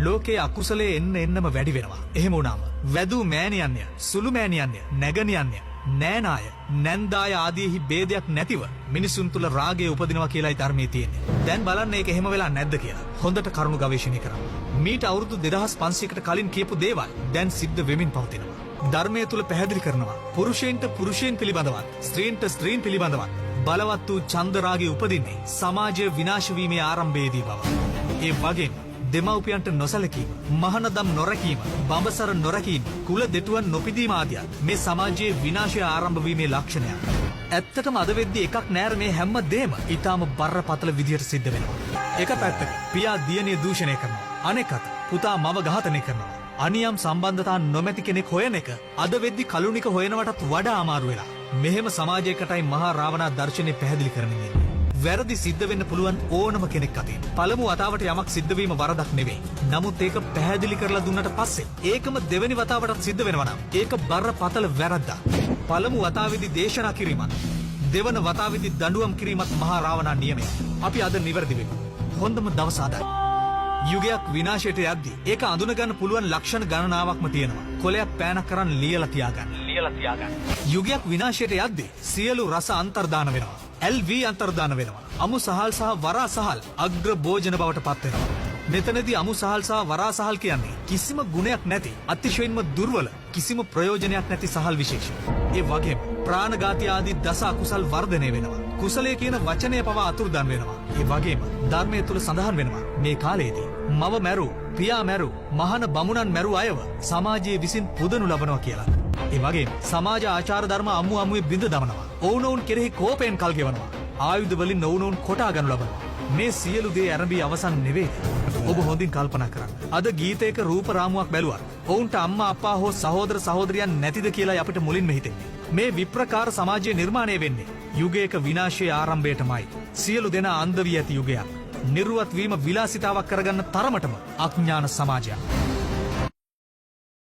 ලෝකයේ අකුසලයේ එන්නම වැඩි වෙනවා. එහෙම වුණාම වැදූ මෑණියන්ය, සුළු මෑණියන්ය, නැගණියන්ය, නෑනාය, නැන්දාය ආදීහි ભેදයක් නැතිව මිනිසුන් තුල රාගය උපදිනවා කියලායි ධර්මයේ තියෙන්නේ. දැන් බලන්න ඒක එහෙම වෙලා නැද්ද කියලා. හොඳට කරුණු ගවේෂණය කරන්න. මීට අවුරුදු 2500කට කලින් කියපු දේවල් දැන් සිද්ධ වෙමින් පවතිනවා. ධර්මයේ තුල පැහැදිලි කරනවා පුරුෂයන්ට පුරුෂයන් පිළිබඳවත්, ස්ත්‍රීන්ට ස්ත්‍රීන් පිළිබඳවත් බලවත් වූ ඡන්ද රාගය උපදින්නේ සමාජය විනාශ වීමේ ආරම්භයේදී බව. ඒ වගේම දෙමව්පියන්ට නොසලකීම, මහානදම් නොරැකීම, බඹසර නොරැකීම, කුල දෙටුවන් නොපිදීම ආදිය මේ සමාජයේ විනාශය ආරම්භ වීමේ ලක්ෂණයක්. ඇත්තටම අද වෙද්දී එකක් නෑර මේ හැම දෙම ඊටාම බරපතල විදියට සිද්ධ වෙනවා. එක පැත්තක පියා දියණිය දූෂණය කරනවා. අනෙක් අත පුතා මව ඝාතනය කරනවා. අනියම් සම්බන්ධතා නොමැති කෙනෙක් හොයන එක අද වෙද්දී කලුනික හොයනවටත් වඩා අමාරු වෙලා. මෙහෙම සමාජයකටයි මහා රාවණා දර්ශනය පැහැදිලි කරමින් ඉන්නේ. වැරදි සිද්ධ වෙන්න පුළුවන් ඕනම කෙනෙක් අතින්. පළමු වතාවට යමක් සිද්ධ වීම වරදක් නෙවෙයි. නමුත් ඒක පැහැදිලි කරලා දුන්නට පස්සේ ඒකම දෙවෙනි වතාවටත් සිද්ධ වෙනවා නම් ඒක බරපතල වැරද්දක්. පළමු වතාවේදී දේශනා කිරීමත්, දෙවන වතාවේදී දඬුවම් කිරීමත් මහා රාවණා නියමය. අපි අද නිවැරදි වෙමු. හොඳම දවස අදයි. යුගයක් විනාශයට යද්දී ඒක අඳුනගන්න පුළුවන් ලක්ෂණ ගණනාවක්ම තියෙනවා. කොලයක් පෑනක් කරන් ලියලා තියාගන්න. යුගයක් විනාශයට යද්දී සියලු රස අන්තර්දාන වෙනවා. LV අන්තර්දාන වෙනවා. අමු සහල් සහ වරා සහල් අග්‍ර භෝජන බවට පත් වෙනවා. මෙතනදී අමු සහල් සහ වරා සහල් කියන්නේ කිසිම ගුණයක් නැති, අතිශයින්ම දුර්වල, කිසිම ප්‍රයෝජනයක් නැති සහල් විශේෂ. ඒ වගේම ප්‍රාණඝාතී ආදී දස අකුසල් වර්ධනය වෙනවා. කුසලයේ කියන වචනය පවා අතුරුදන් වෙනවා. ඒ වගේම ධර්මයේ තුල සඳහන් වෙනවා මේ කාලයේදී මව මැරු, පියා මැරු, මහාන බමුණන් මැරු අයව සමාජයේ විසින් පුදනු ලබනවා කියලා. ඒ වගේම සමාජ ආචාර ධර්ම අමුවේ බිඳ දමනවා. ඔවුනොවුන් කෙරෙහි කෝපයෙන් කල් ගෙවනවා. ආයුධ වලින් ඔවුනොවුන් කොටා ගනු ලබනවා. මේ සියලු දේ ආරම්භය අවසන් නෙවෙයි. ඔබ හොඳින් කල්පනා කරන්න. අද ගීතයක රූප රාමුවක් බැලුවා. ඔවුන්ට අම්මා අප්පා හෝ සහෝදර සහෝදරියන් නැතිද කියලා අපිට මුලින්ම හිතෙන්නේ. මේ විප්‍රකාර සමාජය නිර්මාණය වෙන්නේ යුගයක විනාශයේ ආරම්භයටමයි. සියලු දෙනා අන්ධ වී ඇති යුගයක්. නිර්වත් වීම විලාසිතාවක් කරගන්න තරමටම අඥාන සමාජයක්.